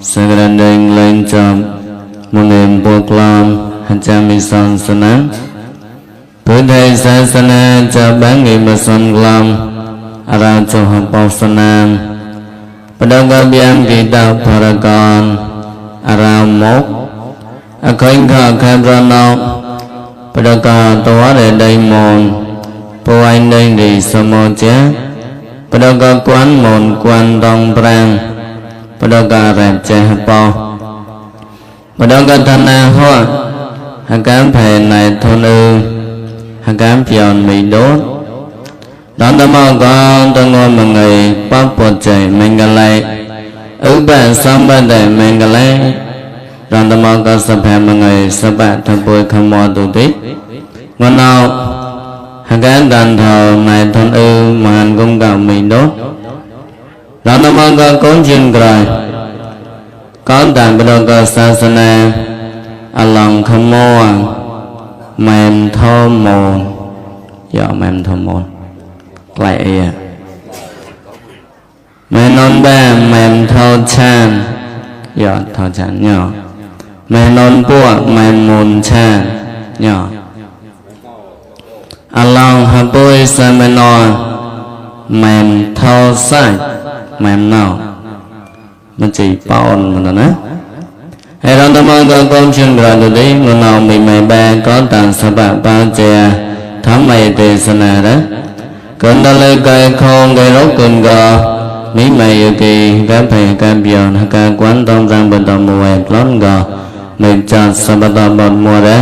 Sagrandeng lên chậm Môn niệm buộc lòng Hãy cha mi son sân á Bữa thầy xa sân á Cha bán nghị mà son lòng Ara cho học bọc sân á Bà đông có biên kỳ đạo Paragon Ara mốt A khởi khả khả ra nọc Bà đông có tỏa để đầy môn Bố anh đây đi sơ mô chế Bà đông có quán môn quan đông brang Bà đông có rạp chế hợp bò Bà đông có thân á hoa Hạ cám phê này thôn ư Hạ cám phiền mì đốt Đón tâm mong con tôi ngồi mà người bóp bột chảy mình gà lệ Ước bạn xong bà để mình gà lệ Đón tâm mong con sập hẹp mà người sắp bạn thật bùi không mò tù tích Ngon nào Hạ cám đàn thờ này thôn ư mà hành cung gạo mì đốt Đón tâm mong con cốn chuyên rồi Con đàn bà đông con xa xa nè A lòng không mô Mềm thô mồn Dạ mềm thô mồn Lại à Mềm nôn ba mềm thô chan Dạ thô chan nhỏ Mềm nôn bua mềm môn chan nhỏ A lòng hạ bôi xa mê nô Mềm thô sai Mềm nào Mình chỉ bao mình đó ná Hãy rõng tâm ơn con chuyên gọi được đi Ngôn nào mình mày ba có tàn sa bạc bao chè Thám mày tì sa nà đó Cơn ta lê cây khôn gây rốt cơn gò Mỹ mày yêu kỳ Gáp hề cáp dồn Hạ ca quán tông răng bình tông mùa hẹp lón gò Mình chọt sa bạc tông bọt mùa đó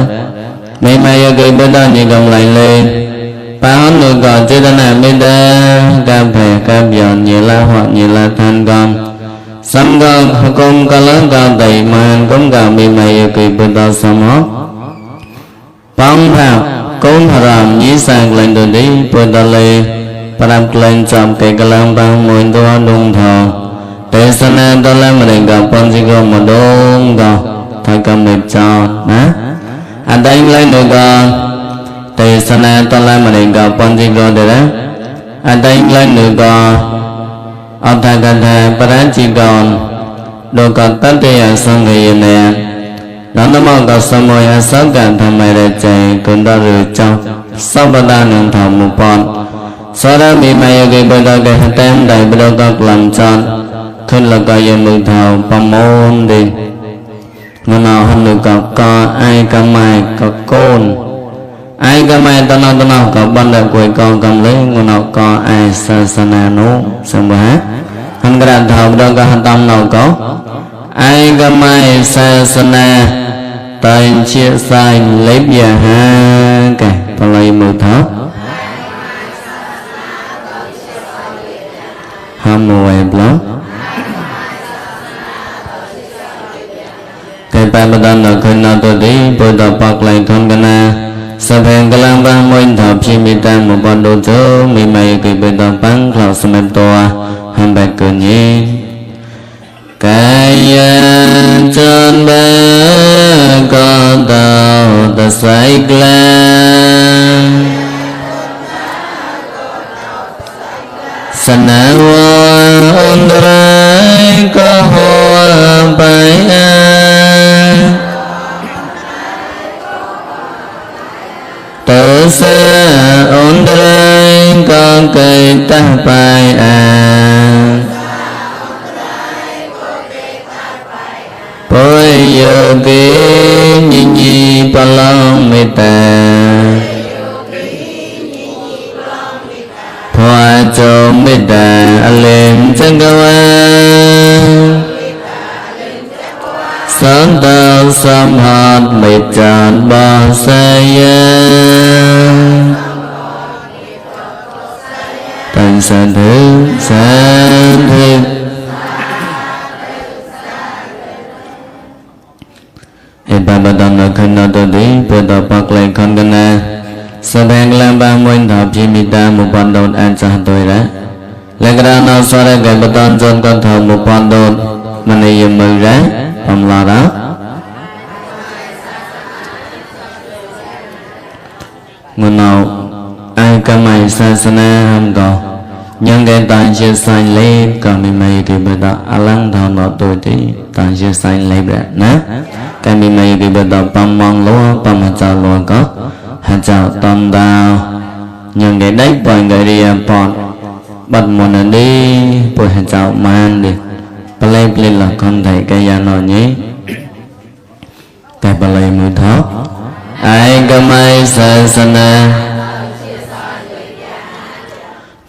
Mỹ mày yêu kỳ bên đó như gồng lạnh lên Ba hón người gò chế ta nà bên đó Gáp hề cáp dồn như la hoặc như la thanh con Sâm con cũng có lớn con tùy mà cũng có bị mày kỳ bên đó xâm hót Bóng phạt cũng haram dĩ sang lên đường đi bên đó lê Bà đạp lên chọc kỳ cơ lòng bằng mùi tùa đúng thọ Để sân em tôi lên mà định gặp con gì gồm mà đúng thọ Thôi cầm mệt cho Anh đánh lên được con Để sân em tôi lên mà định gặp con gì gồm được đó Anh đánh lên được con Ông thầy cần thầy bà rán chỉ còn Đồ còn tất đi ở sân người nè Đó nó mong gặp sơ môi ở sớm càng thầm mày để chạy Cũng đó rửa trong Sau bà ta nâng thọ một bọn Sau đó bị mày ở gây bởi đó gây hạt tem đầy bởi đó gọc làm tròn Khuyên là gọi dân mừng thọ bà môn đi Ngân nào hâm được gặp có ai cả mày có côn Ai cả mày ta nào có ban đại quầy con cầm lấy Ngân nào có ai sa sa nà nô Xong bà hát Hãy cái đàn thầu đâu có hãy tâm nào có Ai cả mày sa sa nà Tài chia sai lấy bìa ha Kể Và lấy mưu thó Hàm mùa em lắm Kể bà bà đàn ở khuyên nào tôi đi Bồi tập bọc lại con gà nà Sắp hẹn cái lang ba môi thập chi mi tan một bọn đồ chớ Mi mày kỳ bồi tập bắn khảo xâm em tòa Hàm bạch cờ nhé Cái chân bê có tàu ta xoay glan Sẵn á hoa ôn rãi có hoa bài á Tự xa ôn rãi có cây ta bài á Bôi yêu ký nhi nhi bà lòng mê ta Thoa cho mê ta lên chân cao an Sáng tạo xâm hạt mê chán bà xa yan Thành sản thức Bà bà đàn ở khăn nào tôi đi Bữa đó bạc lại con gân à Sắp hẹn làm ba môi thập chi mi ta một bọn đồn ăn cho tôi đó Lại cái đó nào xóa ra cái bà đàn chân con thờ một bọn đồn Mà này dùm mừng ra Ông lo đó Ngân nào Ai ca mày xa xa na hâm có nhân cái tàn chia xanh lấy cả mình mày thì bây giờ alang thao nó tôi thì tàn chia xanh lấy vậy nè cái mình mày thì bây giờ băm mong lúa băm hạt chào lúa có hạt chào toàn đào nhân cái đấy bồi người đi bọt bật một lần đi bồi hạt chào man đi play play là con thầy cái nhà nó nhé cái play mùi thóc ai cơ mai sợ sana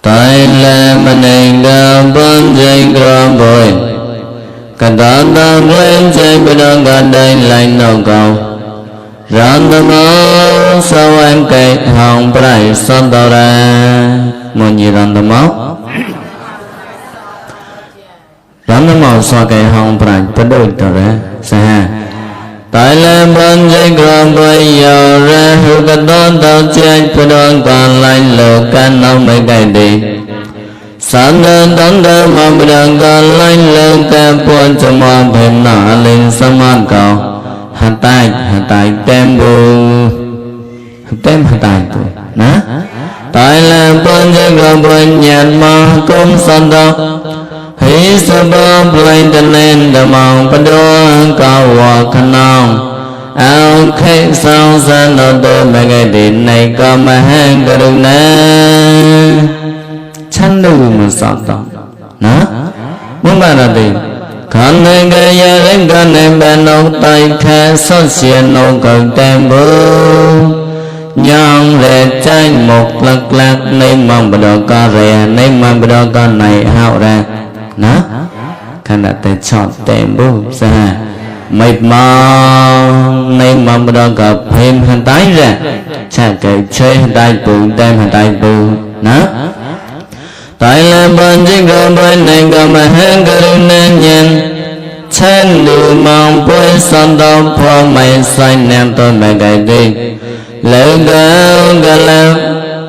tại là mình anh đã bắn dây gom bồi cả đó đang lên chơi bên đó gần đây lại nấu cầu rắn tâm áo sao em cây hồng bãi son tàu ra một gì rắn tâm áo rắn tâm áo sao cây hồng bãi tất đôi tàu ra sao tại là bắn dây gom bồi giờ ra hữu cả đó tàu chơi bên đó còn lại lửa can nấu mấy cây đi sáng đơn đón đơn mà bây giờ còn lanh lương ca buồn cho mọi phim nọ lên sân mòn cầu hạt tài tem hạt tài tụ ná tại là buồn cho gồm buồn nhạt mà cũng sân đâu hí sơ bơ lên tên lên đờ mong bắt đua cao hòa khăn nông áo khách sao ra nó tôi mấy ngày đến này có mà hàng cơ đừng nè chăn đủ mà sợ tao nó muốn bà là gì con này cái gia đình con này bên ông tay khe xót xiên ông cần tem bố nhong rẻ trái một lắc lắc nên mong bà đồ con rẻ nên mong bà đồ con này hao ra nó khăn đã tay chọn tem bố ra mệt mong nên mong bà đồ con thêm hành tái ra chả kể chơi hành tay bù tem hành tay bù nó tại là bên chiếc gồm bên này có mà hãng cơ đu nên nhìn chân đủ mong bối son đau phó mày xanh ném tôi mày gầy đi lỡ gạo gà lạc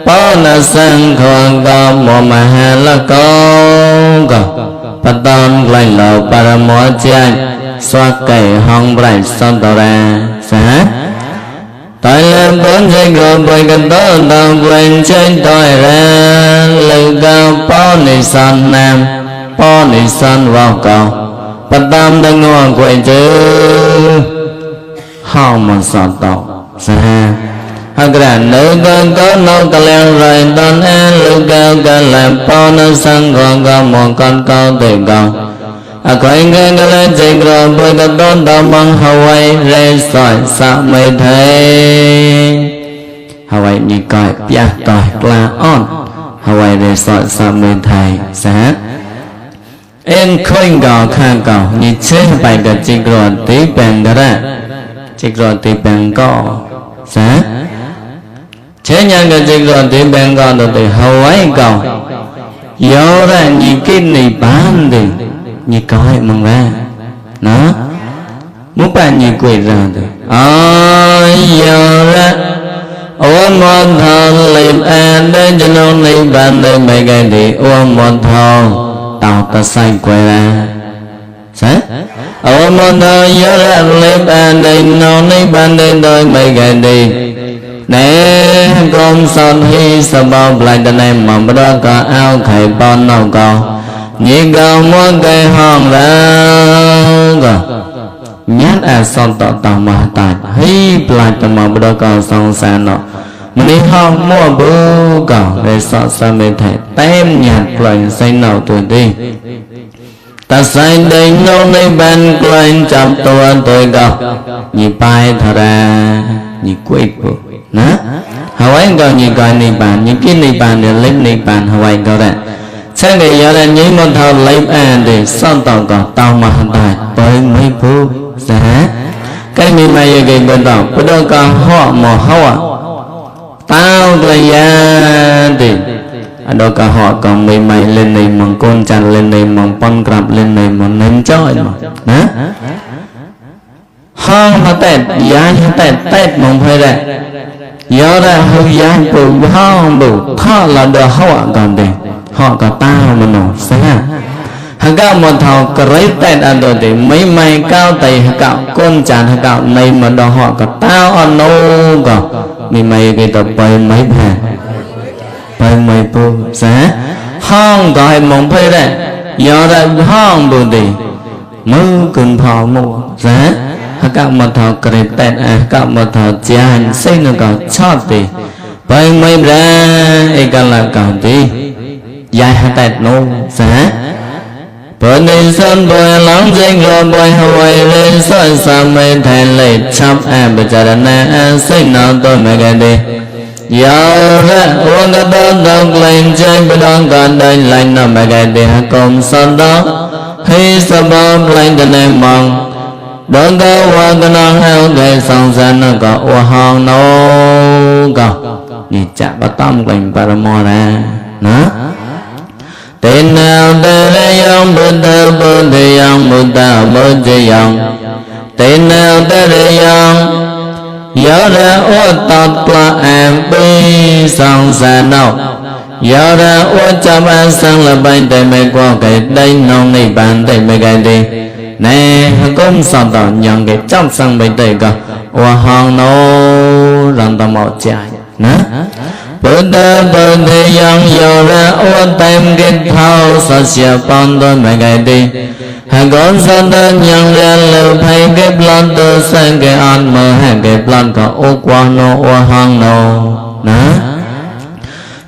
bó nà sang khoan có một mà hà là có bà tôn lành lộ bà ra mỏ chai xoa cày hông bạch son tàu ra xá tại là bốn dây gồm bởi gần đó tàu quên trên tôi ra lưu cao bó nì son nam bó nì son vào cầu bắt tâm đang ngon quên chứ hông mà son tàu xa hạt ra nữ con có nấu cà leo rồi tôn á lưu cao cả làm bó nì son còn có một con câu từ cầu quay nghe cái lên trên rồi bởi gần đó tàu bằng Hawaii rê sỏi sao mây thấy Hawaii như coi bia tỏi là on Hawaii rê sỏi sao mây thấy sáng em khuyên gò khang cầu như chế bài gần trên rồi tí bèn đó ra trên rồi tí bèn có sáng chế nhân gần trên rồi tí bèn có được từ Hawaii cầu dẫu ra như cái này bán thì như coi mong ra nó muốn bạn như quỷ ra thì ôi giờ ra ôm một thằng liệp an đến cho nó đi bạn đây mấy ngày thì ôm một thằng tao ta say quay ra sao ôm một thằng giờ ra liệp an đây nó đi bạn đây đôi mấy ngày đi nè con son hi sao bao lại đàn em mà bắt đầu có áo khải bon nào có nhị cầu muốn cây hòn ra nhát son tàu mà tại hi lại tàu mà bắt đầu có son xa nọ mình đi hòn mua bữa cầu để sợ sao mình thể tem nhạt lại xây nào tuổi đi ta xây đây nô đây bên lên chập tôi cầu nhị bài thà ra nhị quỷ bộ nè Hawaii cầu nhị coi nị bàn những cái nị bàn để lấy nị bàn Hawaii cầu ra sáng ngày giờ là những môn thầu lấy an để son tàu còn tàu mà hành tài bởi mấy phút giá cái mình mày về bên tàu bắt đầu có họ mò hoa tao là gia thì ở đâu cả họ còn mình mày lên này mong con chăn lên này mong con cặp lên này mong ném chơi mà nè ho mà tết giá tết mong phải đấy giờ ra hơi giá bù ho bù ho là đồ họ còn tiền họ có tao mà nổ xa hàng cao một thầu cái tên ăn rồi thì mấy mày cao tay cạo con chán hàng cạo này mà đó họ có tao ăn nô có mình mày cái tập bay mấy bàn bay mấy bố xa hong gọi mong phê đấy do ra hong bù đi mưu cưng phò mù giá các một thọ kể tết các một thọ chán xây nó có chót đi bởi mấy ra ấy cả là còn đi dài hai tết nô giá bởi nên sân bồi lóng danh rồi bồi hỏi lên soi xa mê thầy lệ chắp bây giờ là nè xây nó tôi mẹ gà đi giờ ra uống cái đơn đồng lên trên bên đó còn đây lạnh nó mẹ gà đi cùng sân đó khi sơ bom lên tình em mong đón có qua cái non heo để xong ra nó có ua hòn nô có đi chạm bắt tâm quanh paramo ra nó tên nào tên lấy ông bồn thề ông bồn thề ông tên nào tên lấy ông nhớ ra ua tọt là em bi xong ra đâu nhớ ra ua chăm ăn sang là bánh tay mẹ qua cái đây nông này bàn tay mẹ cái đi nè cũng sao đó nhận cái trong sang bên đây cả và hàng nô rằng ta một chạy nè bữa thì yang giờ ra ôn tem cái thao sa xia pan đôi mấy ngày đi hàng con san đơn nhận ra lưu thay cái plan từ sang cái ăn mơ hàng cái plan cả ô qua nô và hàng nô nè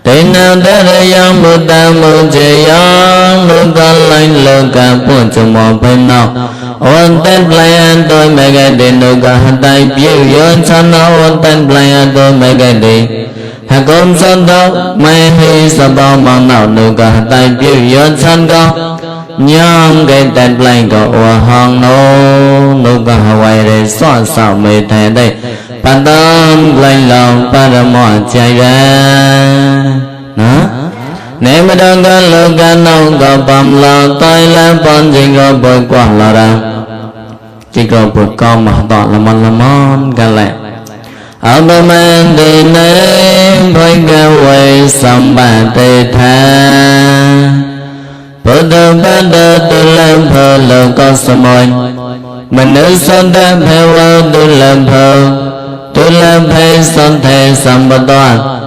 tên nào đã để yang bữa ta mơ chơi yang luôn ta lên luôn cả buồn trong một bên nào ôn tên plan tôi mấy ngày đi đâu cả tay biểu diễn chân nào ôn tên plan tôi mấy ngày đi hàng con chân đâu mấy khi sao bao bằng nào đâu cả tay biểu diễn chân cao nhang cái tên plan của hàng nô đâu cả Hawaii để xóa xảo mê thế đây bạn tâm lên lòng paramo chạy ra nếu mà đang có lực gan nông có bầm là tay lên con chính rồi bơi qua là ra chỉ có bơi con mà tọa là mòn cái lẹ ở bên mình đi ném với cái quay sầm bàn tê tha bữa đầu ban đầu tôi làm phơ lời con sầm môi mình nữ son đam theo tôi làm phơ tôi làm phê son thề sầm bờ toàn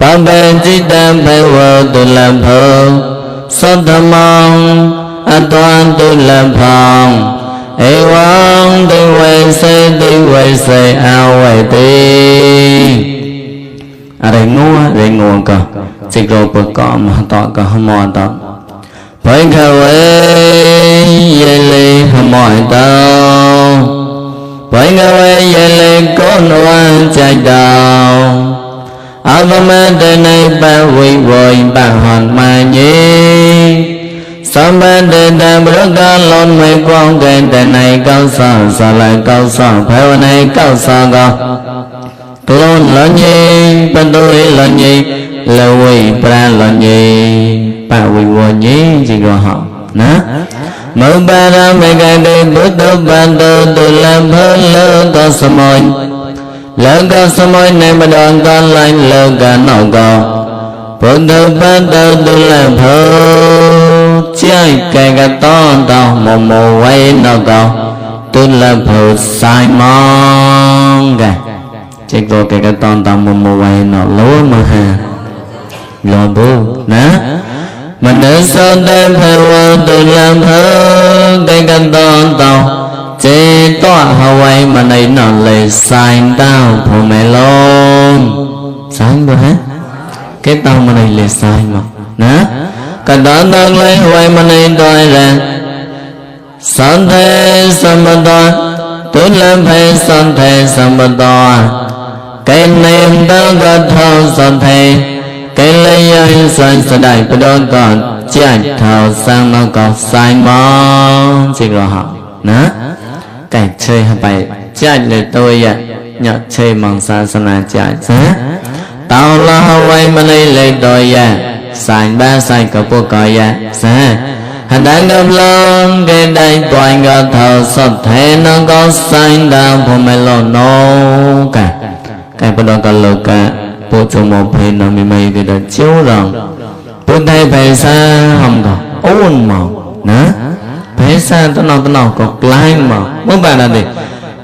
bạn bè chỉ đem phải vợ tôi làm thơ son thầm mong an toàn tôi làm phòng ê quang tôi quay xe ao quay ti ở đây ngua cơ chỉ rồi bữa có mà tọa có hâm mòn tọa phải khâu ấy dây ly hâm mòn tao phải khâu ấy dây ly có noan chạy đào ở bên đây này ba quỳ vội ba hòn mà nhé sớm bên đây đang bước ra lon mấy con cái đây này cao sao lại cao sao phải này cao sao cao lon lớn nhé bên tôi lớn nhé là quỳ ba lớn nhé ba quỳ vội nhé chỉ có họ nè mở ba ra mấy cái đây bước tới ban tôi làm hơn lớn có sao mồi lớn có sao môi này mà đoàn con lạnh lớn cả nấu có bốn đầu ban đầu tôi làm thơ chơi cái to tao mồ quay nấu có tôi làm thơ sai mong kìa chỉ có cái to tao mồ quay nấu lúa mà ha lo bố nè mình ở sơn đêm theo tôi làm thơ cái to tao chế tọa Hawaii mà này nó lấy sai tao phụ mẹ luôn sai rồi hả cái tao mà này lấy sai mà nè cái đó nó lấy Hawaii mà này đòi ra son thế sambadoa tôi làm phải son thế sambadoa cái niềm đó có thâu son thế cái lấy ơi son sẽ đại cái đó còn chạy thâu sang nó có sai mong chỉ rồi họ nè cái chơi hả bài chạy để tôi ạ nhớ chơi mong xa sana chạy tao là Hawaii mà lấy lấy đôi ạ sai ba sai có bộ coi ạ xa hãy đang ngâm lòng cái đây toàn gà thờ sọt thế nó có sai đau của mẹ lò nô cả cái bộ đó có lô cả bộ trong một hình nó mày cái đó chiếu rằng bộ thay phải xa không có ôn màu nè phải xa tao nào có lại màu muốn bạn là gì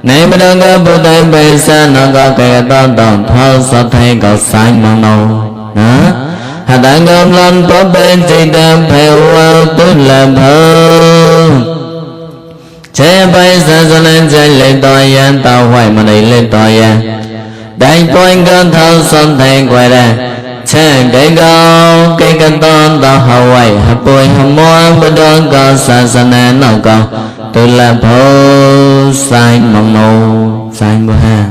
này mà đang có bộ thay phải xa nó có cái to thờ sọt thế có sai màu nô nè tăng công lan có bên chỉ tam phèo tu làm hơn chế bay xa xa lên chạy lên tòa gian tàu hoài mà đi lên tòa gian đánh quanh cơn thâu xuân thành quay ra chế cái gâu cái cơn tôn tàu hoài hả bùi hả mua bên đó có xa xa nè nào con tu làm hơn sai mong nô sai mua ha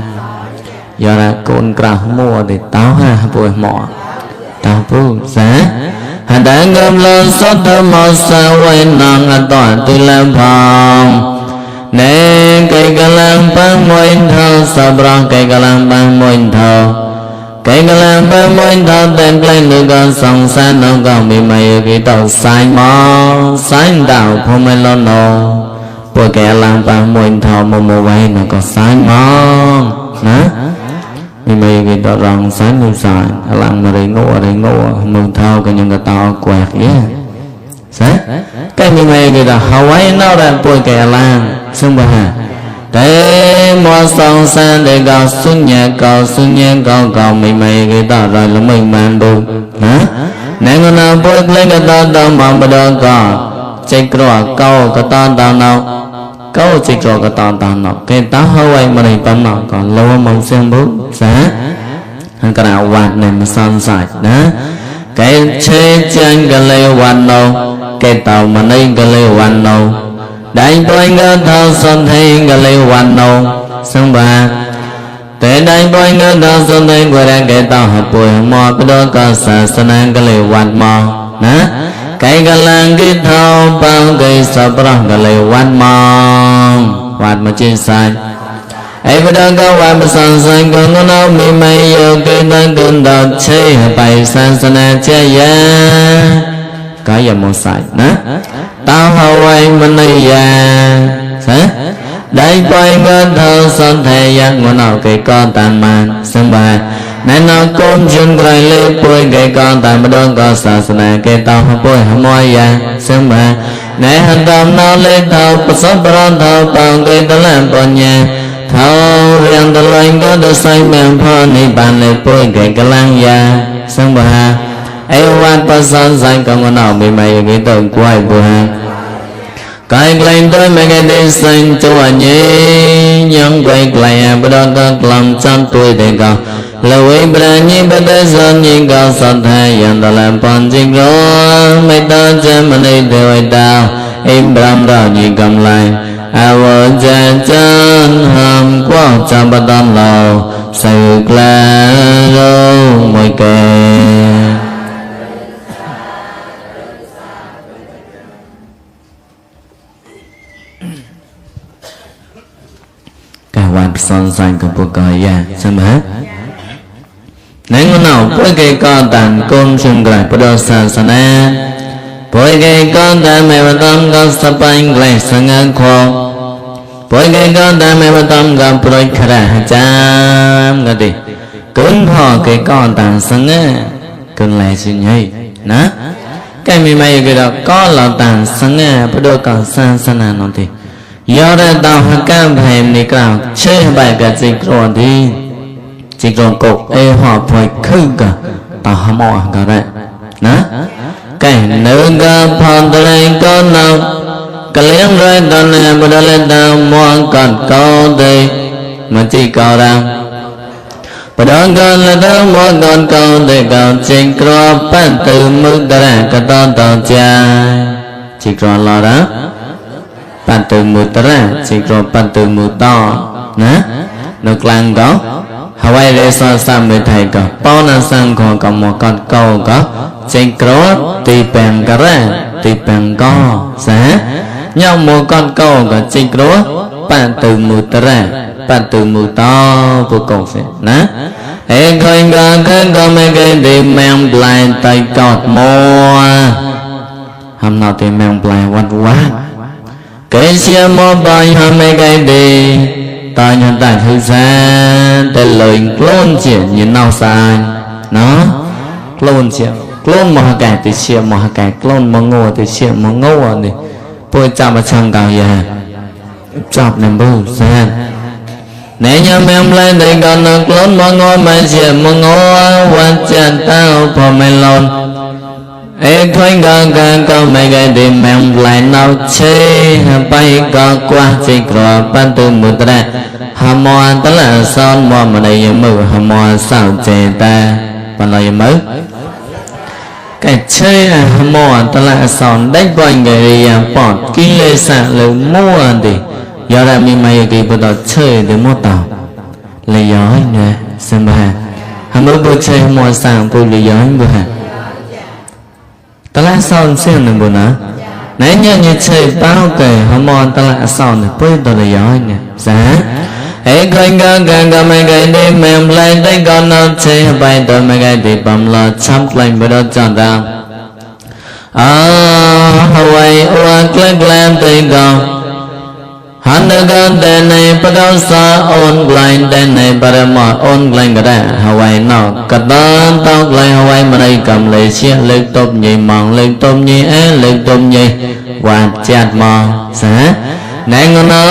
do là con cào mua để táo ha bùi mọ tao phu giá hành đại ngâm lên sốt thơm màu sao quay nòng ở toàn tôi làm phòng nè cây cà lang băng môi thâu sao băng cây cà lang băng môi thâu cây cà lang băng môi thâu tên lên được con sông xa nó còn bị mày cái tàu sai mò sai đào không ai lo nô bồi cây lang băng môi thâu mồ mồ vay nó còn sai mò nè mày cái đó rằng sáng như sai làm mà đây ngô mừng thao cái những cái tao quẹt nhé sáng cái mày cái đó Hawaii nó đang bôi cái lang xong bà hà để mua xong sang để gạo xuống nhà cầu mày cái đó rồi là mình mang đủ hả nè con nào bôi lên cái đó đâu mà bây giờ có chạy qua câu cái tao nào câu chỉ cho cái tao nó cái tao Hawaii mà này tao nó còn lâu mong xem bố giá hắn cái nào quạt này mà son sạch đó cái chế chân cái lê quạt đâu cái tàu mà này cái lê quạt đâu đại tôi ngơ thao son thấy cái lê quạt đâu xong bà để đại tôi ngơ thao son thấy qua ra cái tàu hợp bùi mò cái đó có xả san cái lê quạt mò đó cái lang cái thao bao cái sập ra cái lê quạt quạt mà trên sai ai bây giờ có quạt mà san san còn nó nào mi mày yêu cái đang cần đợt chơi bài san san chơi ya cái gì một sai nè tao Hawaii mình này ya đây quay ngân thơ son thề yang mà nào cái con tàn màn xem bài này nó cũng chân quay lên bôi cái con tàn mà đơn có sa san cái tao bôi hâm môi ya xem bài này hành động nó lên thâu bắt sốt bắt thâu bằng cái tao làm bọn nhà thâu riêng tao lên có được say mềm phơ này bàn lên bôi cái lang ya xem bài ai quan bắt son xanh còn con nào bị mày cái tao quay bôi ha cái lên tới mấy cái đi xanh cho anh nhé nhân quay lại bắt đầu có làm trăm tuổi để có lâu ấy bây giờ như bây giờ như có sát thai dân ta làm bằng chính rồi mấy ta chân mà đi theo ai đào im bram đào như cầm lại vợ chân hàm quá trăm bắt đầu lầu sự là đâu mỗi kề cả hoàn son xanh của bộ cờ ya xem hết nếu con nào với cái con tàn con xung lại bắt đầu san sana với cái con tàn mẹ bắt đầu con sắp anh lại sang ăn khoa với cái con tàn mẹ bắt đầu con bơi khara chăm cái gì cứng họ cái con tàn sang á cứng lại xin nhây nè cái mày cái đó có là tàn sang á bắt đầu con san sana nó thì do đó tao phải cam thèm đi cao chơi bài cái gì rồi đi chỉ còn cục ê họ phải khư cả tao hâm mộ cả đấy nè cái nữ cơ phong tao lên con nào cái liếng rồi tao lên bắt đầu lên tao mua còn câu thì mà chỉ câu ra bắt đầu con là tao mua còn câu thì câu chỉ có bắt từ mức đó là cái tao cha chỉ còn lo đó bạn từ mù ra chỉ có bạn từ mù to nè nước làng có Hawaii để so sánh với thầy có bao nhiêu sang còn có một con câu có chỉ có tì bèn cả ra tì bèn có sẽ nhau một con câu có chỉ có bạn từ mù ra bạn từ mù to vô cùng phải nè em coi có mấy cái đi mang lại tay cọt mua hôm nào thì mang lại quanh quá cái xe mô bay hôm mấy cái đi ta nhận tại thư gia để lời clone chuyện như nào sai nó clone chuyện clone mà cái thì chuyện mà cái clone mà ngô thì chuyện mà ngô này bôi chạm vào trong cao ya chọc nằm bù ra nếu như em lên thì còn là clone mà ngô mà chuyện mà ngô quan chân tao phò mày lon khơi có mấy cái đêm mèo lại nào chê bay có qua chỉ có ban từ một ta hàm mò tức là son mò mà đây mưa hàm mò sao chê ta còn lại mới cái chơi là hàm mò tức là son đánh quanh người bỏ kí lê xả lửa mua thì giờ ra mình mày cái bữa đó chơi để mua tàu lấy gió nè xem bà hàm mò bữa chơi hàm mò sang bữa lấy gió bữa hà ta lại son xem được bữa nào nãy nhớ như chơi bao cái hàm mò ta lại son được bữa đó lấy gió nè giá hãy khơi có mấy cái đêm mềm lên tới con nó chơi bay tới mấy cái thì bầm lò chắp lên bữa đó chọn ra Hawaii ua click làm tới con hắn được con tên này bắt đầu xa online tên này bắt đầu mở online cái đó Hawaii nó cắt đơn tóc lại Hawaii mà đây cầm lấy chiếc lực tốt nhị mong lực tốt nhị lực tốt nhị và chặt mong sẽ nên nó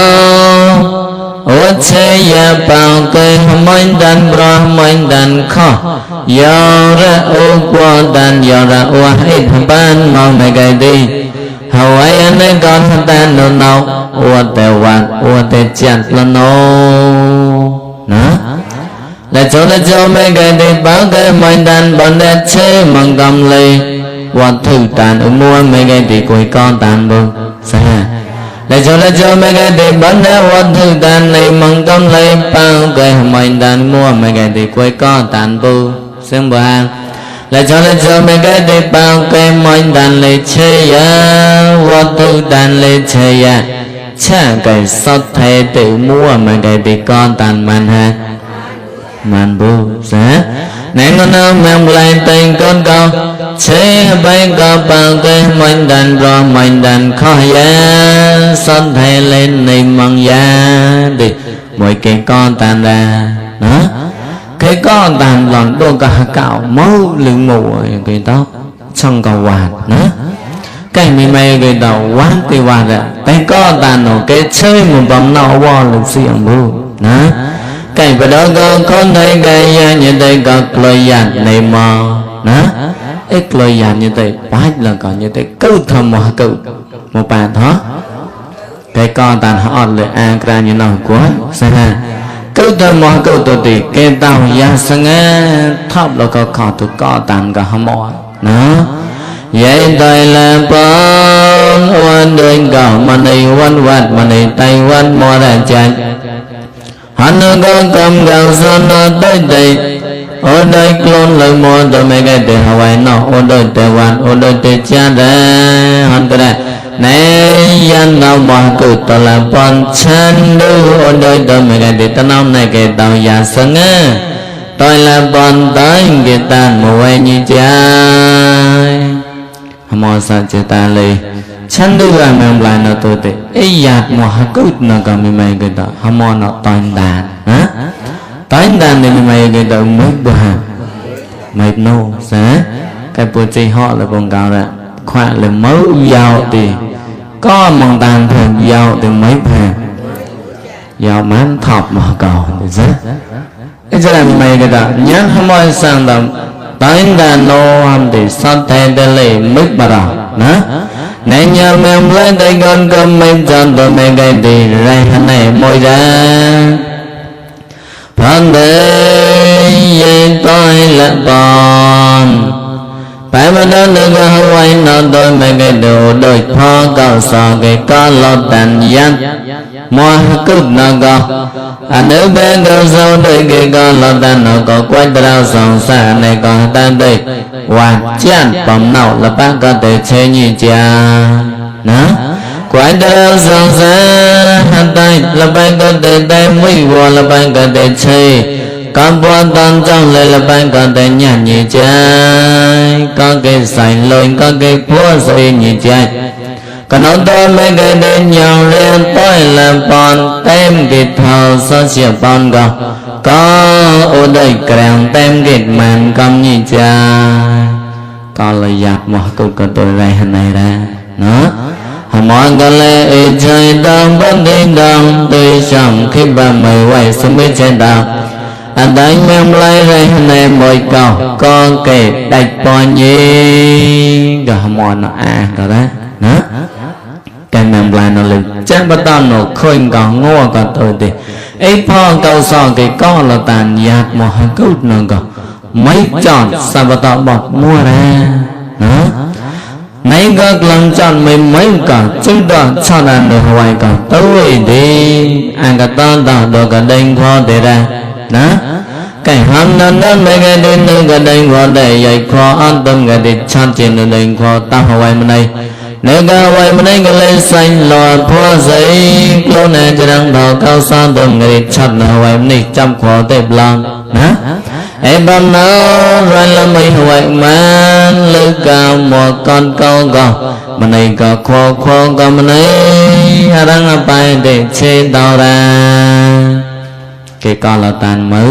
ủa chế ya bao cây mình đàn bro mình đàn khó giờ ra ô qua đàn giờ ra ô hết ban mong mấy cái đi Hawaii anh ấy còn tan đâu nào ô tèo vạt ô tèo chặt là nó là chỗ mấy cái đi bao cây mình đàn bọn đẹp chế mong cầm lấy và thử tàn mua mấy cái đi cuối con tàn bông sao để cho mấy cái thì bắn ra quân thư tàn này mong công lấy bao cái mình đàn mua mấy cái thì quay con tàn bu xem bữa hàng để cho mấy cái thì bao cái mình đàn lấy chơi ya quân thư tàn lấy chơi ya cha cái sót thay tự mua mấy cái thì con tàn man ha man bu giá nên con nào mang lại tình con con chế bay có bao cái mình đàn rồi mình đàn khó ya son thay lên này mong ya thì mỗi cái con tàn ra đó cái con tàn lòn đua cả cạo máu lưng mù cái tóc trong cầu quạt đó cái mi mày cái đầu quá cái quạt à cái con tàn nó cái chơi một bấm nào qua lực xiềng bu đó cái bữa đó con thấy cái như đây có lời dặn này mà đó ít lời dặn như thế quá là còn như thế câu thầm một câu một bàn đó cái con tàn họ lại an ra như nào quá sao ha câu thầm một câu tôi thì cái tàu ya sang thấp là có khó tụi con tàn cả hâm mộ đó vậy tôi là con quan đơn cầu mà này quan vật mà này tay quan mò ra chạy hắn con cầm gạo son nó tới đây ở đây clone lời mua từ mấy cái từ Hawaii nó ở đây từ quan ở đây từ cha ra hắn cái này này dân nào mà cứ tao là con chân đưa ở đây từ mấy cái từ tao năm này cái tàu già sưng á tôi là con tới cái tàn mùa như trai mò sao chơi ta lấy chân đưa ra mang lại nó tôi thì ấy giặt mò cứ nó còn mày cái đó ham mò nó toàn đàn hả toàn đàn thì mày cái đó mới bữa mày nô sẽ cái bữa chơi họ là còn cao ra khoa là mới giàu thì có mong tàn thường giàu thì mấy hàng giàu mán thọp mà cầu thì rất cái cho làm mày cái đó nhớ ham mò sang đồng toàn đàn nô ham thì sao thay để lấy mức bà đó hả nên nhớ mềm lên tay con cầm mình chọn tôi mấy cái thì ra hắn này môi ra phần thế với tôi là con phải mà đó được không quay nó tôi mấy cái đồ đôi khó cầu sò cái con lo tàn giác mua cướp nó có nữ bên cầu sâu đôi cái con lo tàn nó có quay trao sòng xa này còn ta đây hoàn chán bóng nào là bác có thể chơi như cha nó quay trao sòng xa hand tay là bác có thể tay mũi vô là bác có thể chơi con buồn toàn trong lời là bác có thể nhàn như cha có cái sải lôi có cái búa dây như cha còn ông tôi mấy cái đến nhau lên tôi là bọn tem kịt thầu so chiều bọn có ở đây kèm tem kịt màn cầm như cha con là giặt một câu của tôi ra hình này ra nó mọi người lệ trời đông vẫn đi đông tươi trong khi bà mời quay xuống bên trên đào đánh mềm lấy đây này mỗi câu con kể đạch bò nhí rồi mò nó rồi đấy đó cái mềm lại nó lên chắc bắt đầu nó khơi còn ngô còn tôi thì ấy phong câu sò cái con là tàn giạt một hai cút nó còn mấy tròn sao bắt đầu bọt mua ra đó mấy cái lần chọn mình mấy cả chúng ta cho là được hoài cả tôi đi ăn cả ton tao được cả đêm kho để ra đó cái ham nên đến mấy cái đêm đến cả đêm kho để dạy kho an tâm cái để chọn chuyện được đêm kho tao hoài bên đây nếu cả hoài bên đây cái lên xanh lò phô giấy lúc này cho đang thọ cao sang tâm cái để chọn hoài bên đây chăm kho tệp lòng đó em ban nó rồi là mấy hoài mà lư cao một con câu gò mà này có khoa có mà này đang bài để chế đào ra cái con là tàn mới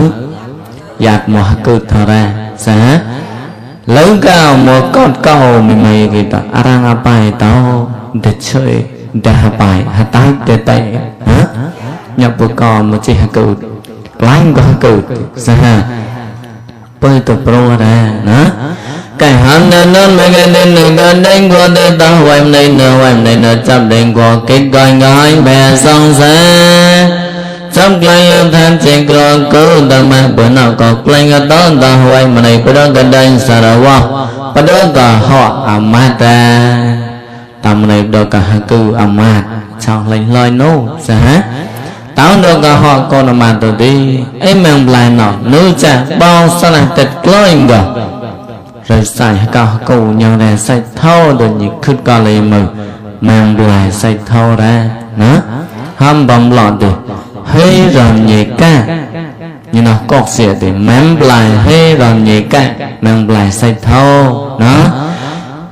giặt một cứ thở ra sẽ lấy cao một con câu mình cái ta đang bài tao để chơi để bài hạt tay để tay nhập một con mà chỉ hạt cừu láng có cừu sẽ bơi tập pro ra đó cái hắn nên mấy cái nên đừng có đánh qua để ta hoài này nở chấp định qua cái coi ngay bè sông xa chấp lấy lên tham chuyện rồi cứ ta mà bữa nào có lên cái đó ta hoài mà này bữa đó cái đây sao đâu qua bữa đó cả họ amat ra tầm này đâu cả cứ amat sao lên lôi nô sao tao được cả họ còn mà tôi đi em mang lại nó nữ cha bao sao lại tết lôi rồi rồi sai cả cầu nhau ra sai thâu được những khứt cả lấy mờ mang lại sai thâu ra nữa ham bầm lọt được hay rồi nhẹ ca như nó cột xỉa thì mang lại hay rồi nhẹ ca mang lại sai thâu đó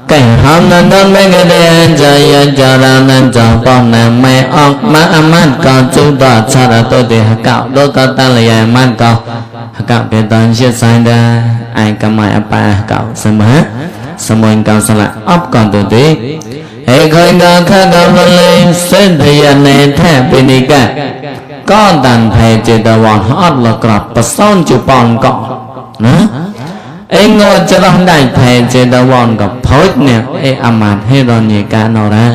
cái hôm nay nó mấy cái đêm chờ ra nên chờ con này mẹ ông má amat con chúng ta sao là tôi thì cạo đôi con ta là dài man cậu cạo cái tên chia sai ra ai cả mày apa cạo xem hết xong rồi cạo sao lại ấp còn từ tí hệ khơi ngờ khác cạo lên xin thì anh này thép bên đi cả con tàn thề chỉ tao bọn hót là cọp và son chụp bọn cọ nữa em ngồi cho nó đại thề trên đầu bọn gặp phối nè em amat hết rồi nhỉ cả nào ra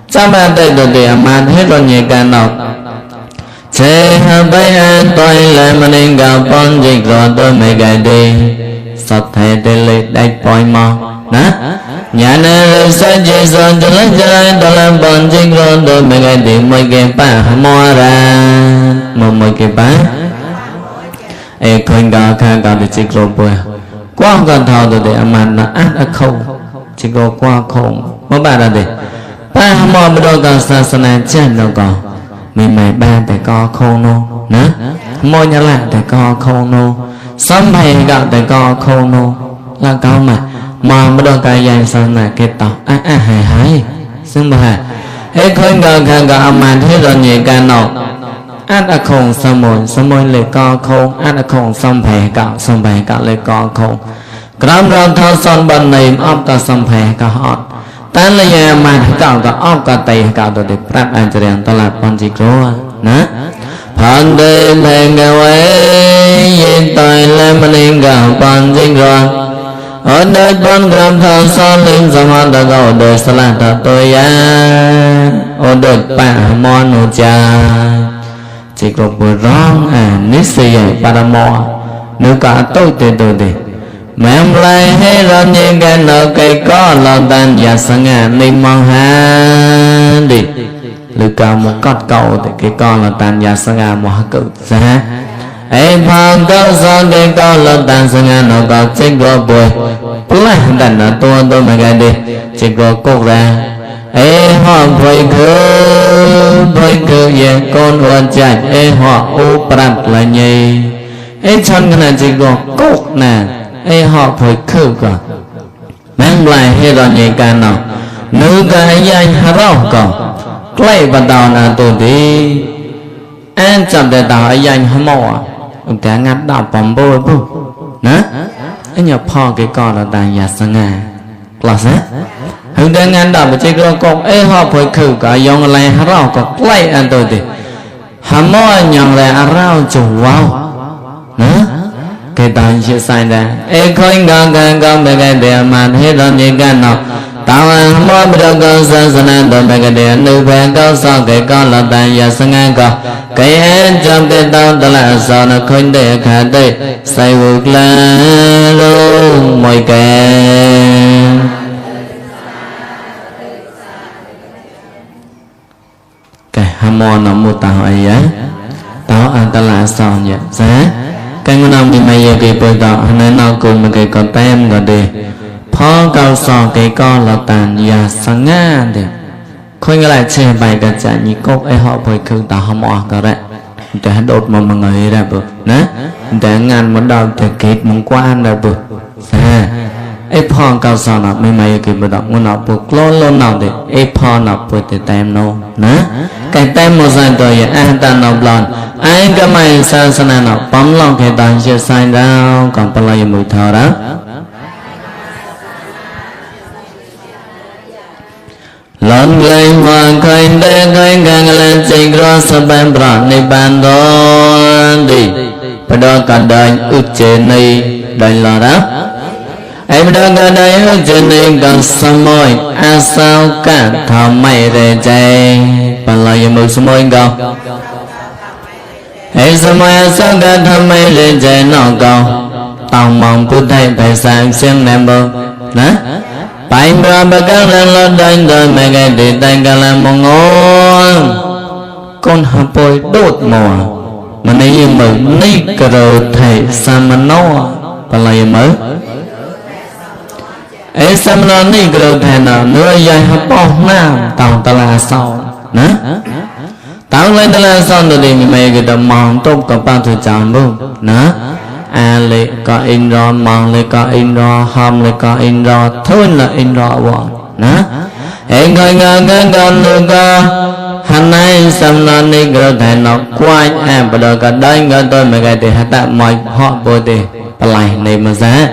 sao mà đây được thì amat hết rồi nhỉ cả nào chế hai bay an tôi lại mà nên gặp con dịch rồi tôi mới gài đi sắp thề để lấy đánh bòi mò đó nhà này rồi sẽ chỉ son cho lấy cho lấy tôi làm bọn dịch rồi tôi mới gài đi mấy cái bả mò ra mấy cái bả em khuyên gà khang gà để dịch rồi bùi qua gần thọ rồi để amat là ác ở không chỉ có qua không mấy bạn là để ba mò mới đâu còn sa sana chân đâu còn mình mày ba để co không nô nữa môi nhà lại để co không nô sắm hay gạo để co không nô là cao mà mới đâu cái dây sao này cái tàu hài hái xưng bà hết khuyên gà khang gà amat hết rồi nhẹ ca nọ át ở không sao môi lấy co không át ở không xong phải gạo lấy co không Kram rong thao son ban này ốp ta xong phải cả họ tan là nhà mà cạo cả ốp cả tay cạo được prap anh chơi đàn ta là con gì đó nè phần đêm thèn ngày ấy hiện tại lên mình in gạo con gì rồi ở đây con kram thao son lên xong anh ta gọi đời sa la ta tôi ở đời bà mon hồ cha chỉ có vừa rong nít xì paramo nếu cả tôi thì mẹ em lại hay rồi những cái nợ cây có lo tan và sang ngàn đi mong ha đi lưu cao một cọt cầu thì cái con là tan và sang ngàn một cự ra em phong câu son cái con là tan sang ngàn nó có chết có bùi lại đành là tôi mà gai đi chỉ có cột ra em họ phải cứ về con hoàn chạy em họ u bạc là nhì em chân cái này chỉ có cột nè họ phải khử cả mang lại hay là nhảy ca nào nữ cái danh rau còn lấy bắt đầu là tôi đi anh chọn để tạo danh hâm mộ ông ta ngắt đào bấm bôi bôi nè anh nhập họ cái con là tài nhà sang à là sao hướng đến ngắt đào một chiếc rau còn họ phải khử cả dòng lại rau còn lấy anh tôi đi hâm mộ nhận lại rau chủ wow cái tàn chia sai ra ê khôi con bề cái địa mà hết rồi như cái nào tao ăn mỗi bữa con sơn sơn ăn tôi bề cái địa nữ về con sao cái con là tàn giờ sơn ăn con cái hết trong cái tao đó là sao nó khôi để khả đây say vượt lên luôn mọi cái ham mòn nó mua tao ấy á tao ăn ta là sao nhỉ giá cái ngôn ông thì mày giờ cái bơi tao nên nó cùng một cái con tem rồi đi phó cao sò cái con là tàn nhà sáng ngã đi khôi cái lại chơi bài cả trả như cốc ấy họ bơi khử tao ham mòn cả đấy để đột mà người ra bự nè để ngàn muốn đầu để kết muốn quan ra bự ấy phò cao sò nó mày cái bơi tao ngôn nó bự lon nào để ấy phò nó bơi để tem nô nè cái tem một giai đoạn anh ta nộp lon ai cái mày sao sao nào bấm lòng cái tàn chia sai đâu còn bao nhiêu mùi thở đó lớn lên và khơi để khơi càng lên chỉ có sự bên bờ này bàn đó đi bây giờ cả đời ước trên này đời là đó em đang ở đây ước trên này càng sớm môi à sao cả thảo mày để chạy bao nhiêu mùi sớm môi không ấy sớm môi à sao cả thảo mày để chạy nó không tao mong cứ thấy phải sang xem em bơ nè phải bữa bữa các lần lo đánh đời mẹ cái để tay cả làm một ngon con hấp bôi đốt mò mà này như mở ní cờ thầy sao mà nó và lại mở ấy sao mà nó ní cờ thầy nào nữa dài hấp bông nam tao ta là sao nè tao lên ta là sao rồi thì mẹ cái đầm mòn tốt có bao thời gian luôn nè à lệ có in ra mong lệ có in ra hòm lệ có in ra thôi là in ra bọn nè hẹn coi ngờ cái con được có hôm nay xong nó đi rồi thầy nó quay à bây giờ cả đây ngờ tôi mấy cái thì ta mọi họ bôi thì lại này mà giá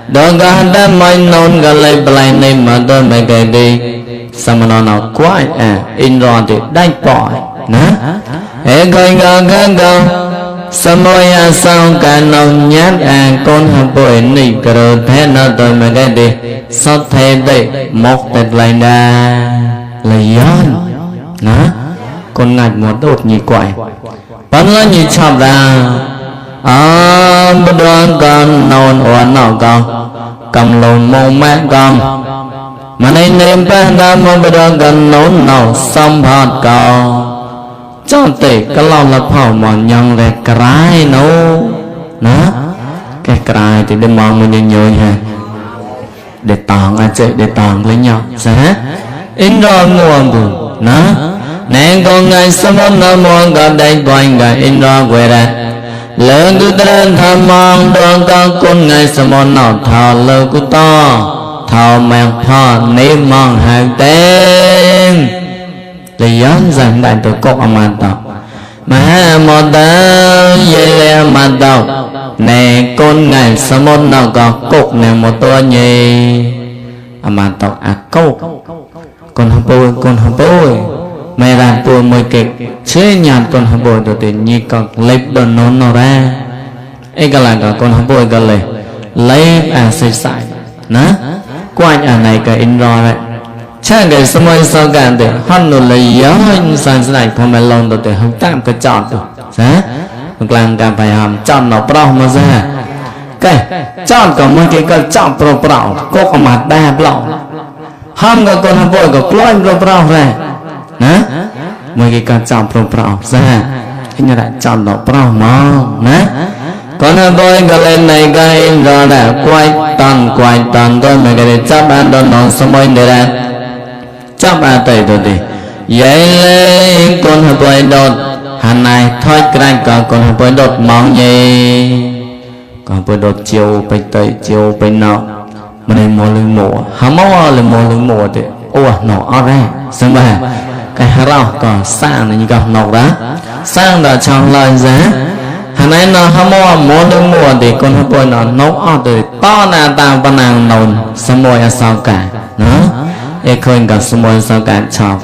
đó có ta mọi nôn cái lại lại này mà tôi mấy cái đi xong nó quay à in ra thì đánh bỏ nè hẹn coi ngờ cái con sớm môi à sao cả nông nhát à con hấp bội nỉ cờ thế nó tôi mà cái đi sao thế đây một tết lại đa lấy yon nè con ngạch một đột nhị quậy bắn nó nhị chọc ra bất đoan con nôn oán nào con cầm lồn mông mẹ con mà nên nêm bên ra mông bất đoan con nôn nào xong hạt con cho tệ cái lòng là phao mòn nhong về cái nấu nó cái cái thì để mong mình nhồi ha để tòng anh chị để tòng lấy nhau sẽ in ra mua buồn nó nè con ngày sớm nó mua gặp đây quanh ngày in ra quay ra lớn cứ tên tham mong đoàn con ngày sớm nó thò lơ cứ to thò mèo phò nếm mong hàng tên để dám rằng đại tổ cốc ở màn tàu mà một tờ dây leo màn tàu nè con ngày sớm môn nào có cục nè một tua nhì ở màn tàu à cốc con hấp bôi mẹ làm bùa mười kịch chế nhạt con hấp bôi rồi thì như còn lấy đơn nón nó ra ấy cái là con hấp bôi cái lấy à xây sải ná qua nhà này cái in ro đấy cha cái sớm môi sau cả để hăn nó lấy gió sang thế này không phải lòng rồi để không tạm cái chọn được giá một lần cả phải hàm chọn nó pro mà ra cái chọn có mấy cái chọn pro có có mặt đa pro hàm cái con hấp bôi có cloin pro ra nè mấy cái chọn pro ra cái nhà lại chọn nó pro mà nè con hấp bôi cái lên này cái in rồi đã quay toàn tôi mấy cái chấp ăn đó nó sớm môi để ra chấp ăn tẩy rồi đi vậy lên con hấp bôi đột hàng này thôi cái con hấp bôi đột mong gì con bôi đột chiều bên tây chiều bên nọ mà này mùa lưng mùa hám máu là mùa lưng mùa thì nó ở ra xem bà cái hà rau còn sang này như gặp nọc đó sang là trong lời giá hàng này nó hám máu mùa lưng mùa thì con hấp bôi nó nấu ở từ to là ta và nàng nồn xong môi ở sau cả nó ê khơi gặp xong môi sau cả chọc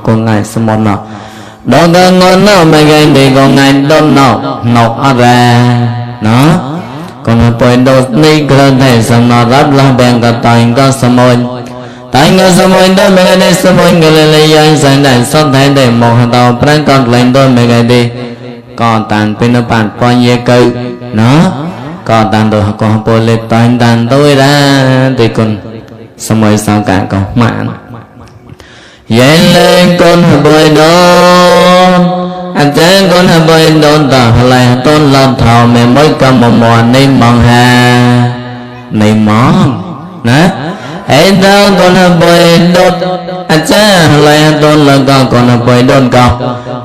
con ngày xong môi nọ đó có ngon nó mấy cái thì con ngày đốt nọc ở ra nó còn là bồi đột ni cơ thể sầm nó rắp la bèn cả tài có sầm môi tại ngơ sầm môi đó mấy cái đi sầm môi người lấy dân sáng đại xuất thế để một hạt tàu prang còn lên tôi mấy cái đi còn tàn pin nó bàn coi như cơ nó còn tàn rồi còn bồi lên toàn tàn tôi ra thì còn sầm môi sao cả còn mạng vậy lên con bồi đột anh chàng con hãy bơi đón ta lại tôn làm thảo mẹ mới cầm một mùa này mong hà này mong nè ấy đâu con hãy bơi đốt anh chàng lại tôn làm con hãy bơi đón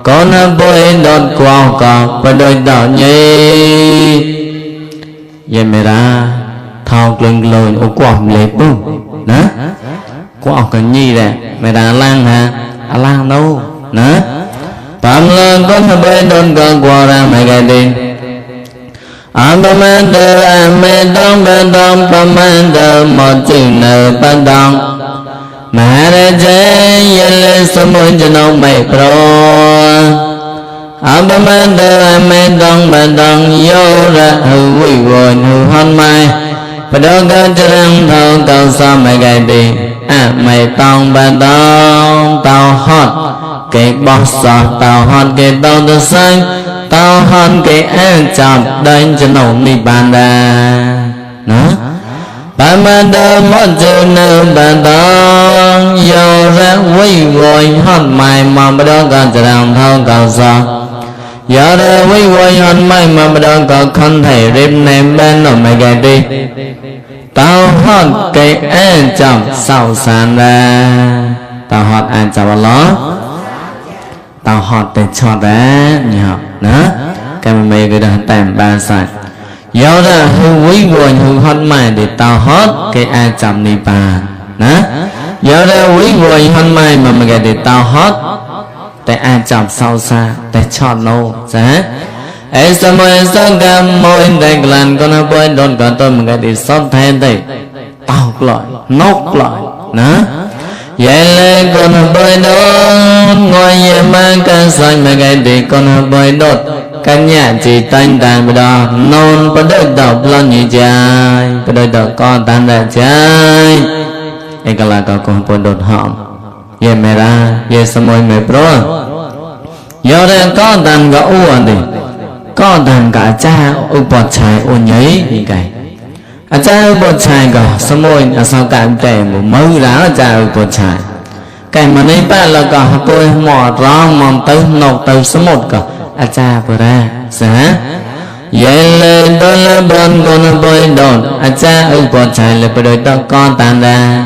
con hãy bơi đón quao cào và đôi đảo nhây vậy mẹ ra thao lưng lồi ô quảng lệ bưng nè quao cái nhi này mẹ ra lang hả lang đâu nè Phạm lương con hãy bơi đôn con qua ra mấy cái đi Amamanta amedong bedong pamanta một chữ nợ bắt đong Maharaja yele samoy janong bay pro Amamanta amedong bedong yo ra hư quy vồn hư hôn mai Bà đô cơ trăng thâu cầu xa mấy cái đi mày tông bedong tao hot cái bó sọ tao hòn cái tao tự xanh tao hòn cái ăn chọc đánh cho nổ đi bàn đà nó bà mà đơ một chữ nữ bà tao dâu ra quý vội hòn mày mà bà đô còn cho rằng thâu cầu sọ giờ ra quý vội hòn mày mà bà đô còn không thể rịp nệm bên nổ mày gài đi tao hòn cái ăn chọc sầu sàn ra tao hòn ăn chọc ló tao hot để cho ra nhở đó cái mày cái đó tạm ba sai do ra hư quý vội hư hot mày để tao hot cái ai chậm đi bà đó do ra quý vội hot mày mà mày để tao hot để ai chậm sau xa để cho nô giá ấy sao mày sao cam môi để lần con nó bơi đồn cả tôi mày để sót thêm đây tao lại nốt lại đó vậy lên con bơi đốt ngồi về mang căn xanh mà cái đi con bơi đốt căn nhà chỉ tay đàn bờ đó non bờ đất độc lo như trái bờ đất độc con tan ra trái ấy cái là con bơi đốt hòm về mẹ ra về sao môi mẹ pro giờ đây con tan gõ uổng đi con tan cả cha u bọt trái u nhấy như cái cha bột chài cả sớm môi sao cảm trẻ một mớ lá cha bột chài cái mà này ba là cả tôi mò rong mò tới nộp tới số một cả cha vừa ra giá vậy lên tôi là bên con bơi đồn cha bột chài là bơi đôi con tàn ra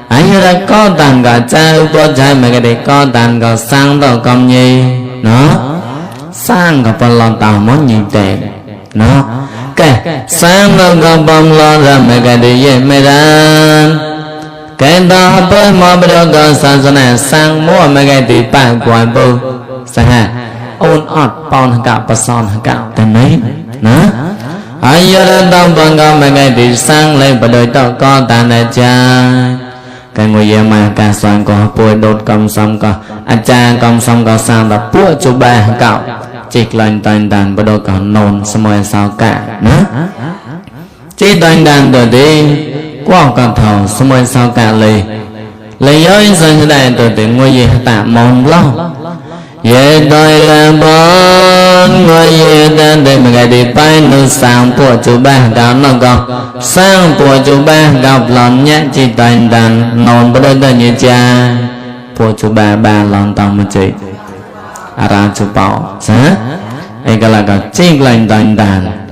anh ra con tàn cả cha bột chài mà cái đấy con tàn cả sang đó cầm nhi nó sang cả phần lòng tàu món nhìn đẹp nó cái sáng nó còn bông lo ra mấy cái đi về mấy ra cái đó bơi mò bây giờ còn sang sau này sang mua mấy cái đi bàn quán bù sang ha ôn ọt pon cả bát son cả tên mấy nó ai giờ đến đông bằng con mấy cái đi sang lên và đôi tao con ta này cha cái người giờ mà cả soạn có bồi đột cầm xong có anh cha cầm xong có sang là bữa chú ba cạo chỉ lần toàn đàn bắt đầu còn nôn xong rồi sao cả nữa chỉ toàn đàn rồi đi qua còn thầu xong rồi sao cả lấy giới dân đại rồi thì ngôi gì tạm mong lo về tôi là bốn ngôi gì tên để mà cái đi bay nó sang của chú ba đó nó còn sang của chú ba gặp lòng nhé chỉ toàn đàn nôn bắt đầu như cha của chú ba lòng tông mà chị ra chú bảo giá ấy cái là cái chiếc lạnh đàn đàn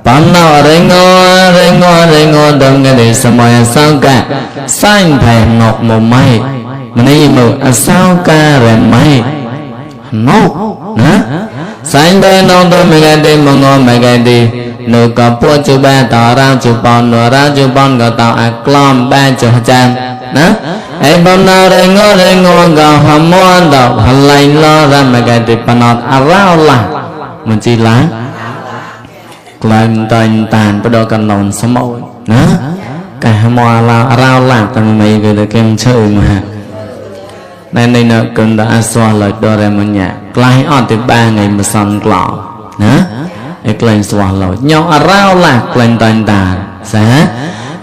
bán nào rây ngô đừng cái để sao mà sao cả xanh thầy ngọc một mây mà này mà sao cả rồi mây ngọc nè xanh đây nó tôi mấy cái đi mà ngon mấy cái đi nửa có bữa chú ba tỏ ra chú bọn nửa ra chú bọn có tao clom ba chú trang nè ấy bọn nào rây ngô có hầm muôn đọc hầm lạnh lo ra mấy cái đi bọn nó rao là mình chỉ lá lần tàn tàn bắt đầu cần nón sớm mồi nè cả mò là rao lạc tầm mày về được kem chơi mà nên đây nó cần đã xoa lời đôi ra một nhà lại on từ 3 ngày mà xong lọ nè กลิ่นสว่างเราเงาเราหลักกลิ่นตันตาสะ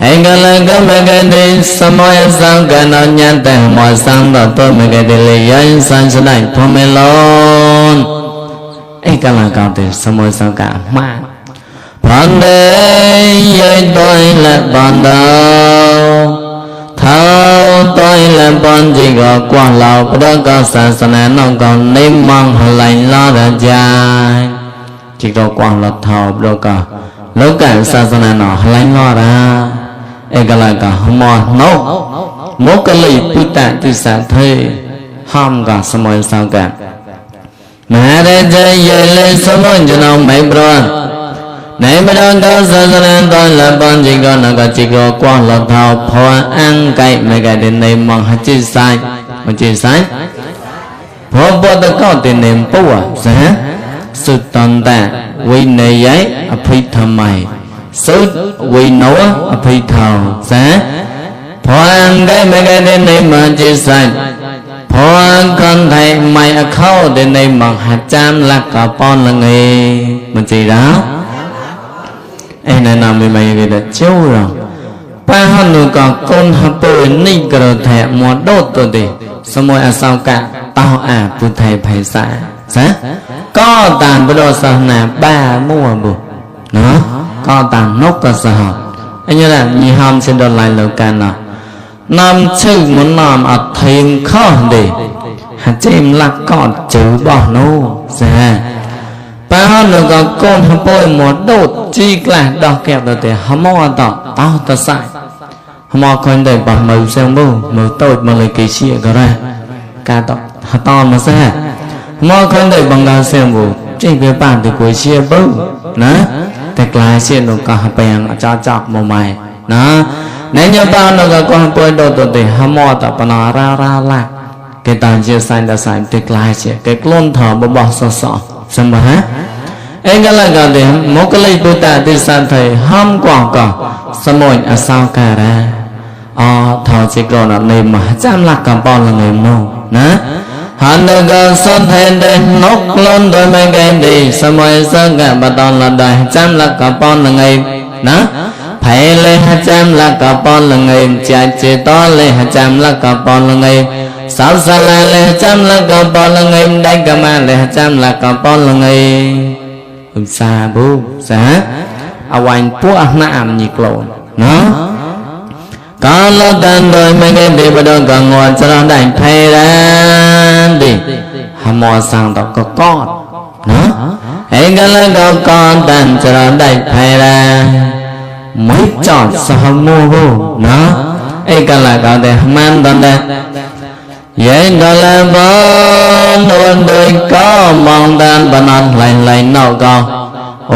ไอ้กลังก็ไม่กันดีสมัยสังกันนอนยันแต่หมดสังต่อตัวไม่กันดีเลยยันสันสลายพอไม่ล้นไอ้กลังก็ดีสมัยสังกันมาพันเดยยัยตัวละบันดาเท้าตัวละบันจีก็กว้างเราพระก็ศาสนาน้องก็นิ่มมังไหลลอดใจจีก็กว้างเราเท้าพระก็แล้วกันศาสนาหน่อไหลลอดเอกลักษณ์หมอนนกมกลีพุทธติสาเทห้ามกับสมัยสังกันมหาราชใหญ่เลยสมัยจะนำไม่ปรนในบรรดาศาสนาตอนละปัญจิกนักจิกกว้างละเท้าพออังไก่ไม่กันในมังหัจิสายมัจิสายพอปตะก้าวในปัวสะสุดตอนแต่วินัยใหญ่อภิธรรมัยสุดวิโนอภิธรรมสะพออังไก่ไม่กันในมังจิสายพอคนไทยไม่เข้าในมังหัจามลักกะปอนละไงมันจีราไอ้นั่นน่ะไม่มาอย่างเดียวเจ้าเราป้าฮันนูก็คนฮับเปิลนี่กระแทกหมดโดดตัวเดียวสมัยอาสาวกะเต้าอาปุไทยไพศาลซะก็ตามประโดศาสนาบ้ามั่วบุเนาะก็ตามนกกระสอบไอ้นี่แหละมีห้ามเส้นดอลไลน์เหล่ากันเนาะนำชื่อมันนำอัดเทียมข้อเดียวหัดเจมลักก็จือบ่อนู้ซะป้าฮันนูก็คนฮับเปิลหมดโดดจีกละดอกแก้วตัวเดียวฮัมมอต่อเต้าตะไซฮัมมอคนเดียวบ่มือเซงบูมือโตดมาเลยกี่เชี่ยก็ได้การต่อฮัตตอนมาซะฮัมมอคนเดียวบังกาเซงบูจีเปียบ้านที่กุยเชี่ยบูนะแต่กลายเชี่ยนูก็ฮับไปยังจ้าจับมาใหม่นะในเนื้อบ้านนูก็คนฮับเปิลโดดตัวเดียวฮัมมอต่อปนาราละเกตันเชี่ยไซน์ตะไซน์แต่กลายเชี่ยเกกล้นถอบ่บอกสอสมบัติเอกลักษณ์ก็ดีมกลีพุทธติสันไทยห้ามกว่าก็สมุนอาสาวการะทอจิกรอนในมหาจามลักกับปอนละเงินโนนะฮันเดก็สนเทนเดนกล้นโดยไม่เกณฑ์ดีสมัยสังกัดบัดตอนละได้จามลักกับปอนละเงินนะไผ่เลยหาจามลักกับปอนละเงินใจเจตอเลยหาจามลักกับปอนละเงินสาวสลาเลยจำลักกับปอนละเงินได้กมาเลยจำลักกับปอนละเงินซาบูซะเอาไว้พวกน้ำนี่กลนเนาะก็ละกันโดยไม่เกินดีประดกังวลจะเราได้ไพรันดีหามอสังตอกก็กอดเนาะไอ้กันแล้วก็กอดดันจะเราได้ไพรันไม่จอดสหมูบูเนาะไอ้กันแล้วก็ได้มันตอนเด็กยัยดอลลาร์บอลโดนโดยก็มองด้านบนนั้นไหลนอกก็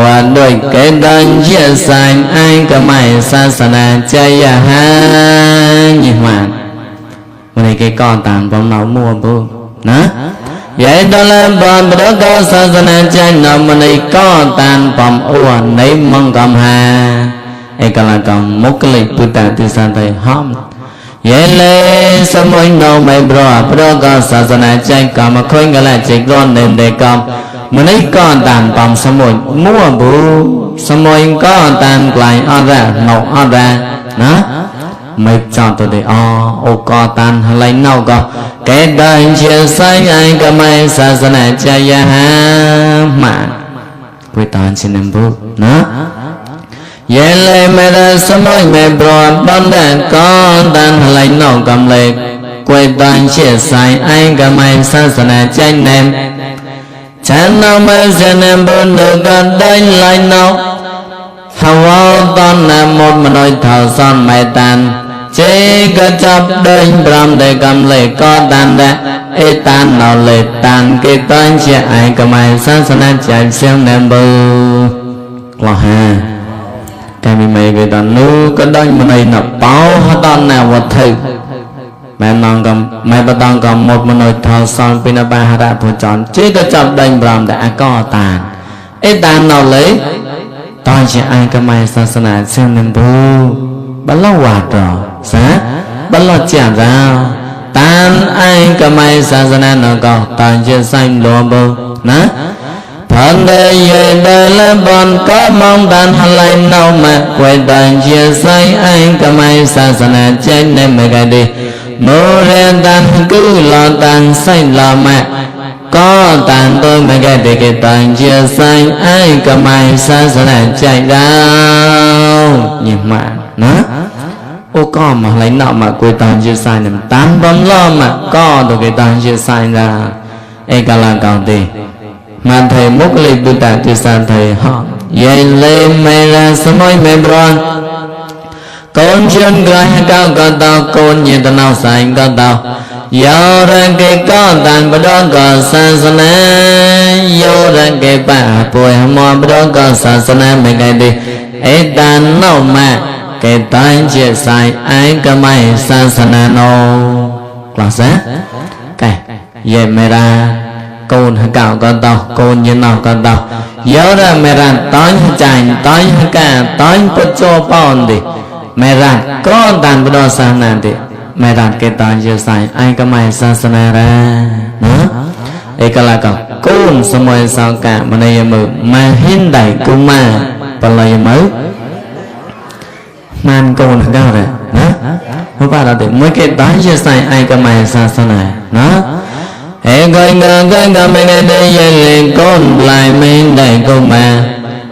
ว่าโดยเกิดดันเชื่อสายไอ้ก็ไม่ศาสนาใจยาหายิ่งมันวันนี้ก็ตามผมเรามัวบุนะยัยดอลลาร์บอลประกอบศาสนาใจนำวันนี้ก็ตามผมอ้วนในมังกรหาเอกลักษณ์มุกลิพุทธติสันไทยห้ามเยเลสมัยโนไม่บรอพระก็ศาสนาใจกรรมค่อยกันละจิกร้อนเดินเด็กกรรมมันนี้ก็ตามปั๊มสมุยมั่วบูสมัยก็ตามไกลอันแรกนกอันแรกนะไม่จอดตัวเดียวโอก็ตามอะไรนกก็แกได้เชื่อสายไอ้ก็ไม่ศาสนาใจยาหามาคุยตอนชินบุนะเยเลไม่ได้สมัยไม่ปลอดบ้านแดนก็ดันไหลนอกกำเล็กกวยตอนเชื่อสายไอ้ก็ไม่ศาสนาใจแนมฉันเอาไม่เสนบนเดือกันได้ไหลนอกฮาวาตอนนั้นหมดมันน้อยเท่าซ้อนไม่ตันเจ๊ก็จับเดินพร้อมได้กำเล็กก็ดันได้ไอ้ตันเอาเลยตันก็ตอนเชื่อไอ้ก็ไม่ศาสนาใจเสียงแนมบูกล่าวฮะcái mình mày về đàn nu cái đó mình này là báo hết đàn nào vật thử mẹ non cầm mẹ bắt đàn cầm một mình nói thao son pina ba hạt đạn phun tròn chỉ có chậm đánh bầm đã có tàn ít tàn nào lấy tôi chỉ ai cái mày sa na xem nên bu bắt lâu hoạt rồi sáng bắt lâu chạm ra tan ai cái mày sa na nó có tôi chỉ xanh lúa bu nè hòn đề dây đời là bọn có mong đàn hẳn lại nâu mặt quay toàn chia say anh cả mai xa xa nà trên nên mày gài đi mô rèn đàn cứ lo đàn say lo mẹ có tàn tôi mày gài đi cái toàn chia say anh cả mai xa xa nà chạy đau nhìn mà nó ô có mà lấy nọ mà quay toàn chia say nằm tám bấm lo mà có được cái toàn chia say ra ê cả là cầu tì mà thầy múc lì bưu tạ chia say thầy họ dây lên mày ra sớm môi mày bron con chân gái cao con tao con nhìn tao nào xanh con tao vô ra cái con tàn bắt đó còn xa xa ná vô ra cái bà bùi mò bắt đó còn xa xa ná mày cái đi ê tàn nâu mà cái tay chia sai ai cả mày xa xa ná nô là sao cái về mày ra con cao con tao con nhìn nào con tao vô ra mày ra tối chạy tối cả tối bút cho bọn đi mẹ ra có đàn bữa đó sang nè thì mẹ ra cái tàn chia sai ai có mày sang sang ra nữa ấy cái là cậu côn xong rồi sao cả mà này mờ mà hiện đại cũng mà còn là mới man côn cao rồi nữa không phải là thì mấy cái tàn chia sai ai có mày sang sang này nó ấy coi ngờ mấy cái đây dây liền côn lại mình đại cũng mà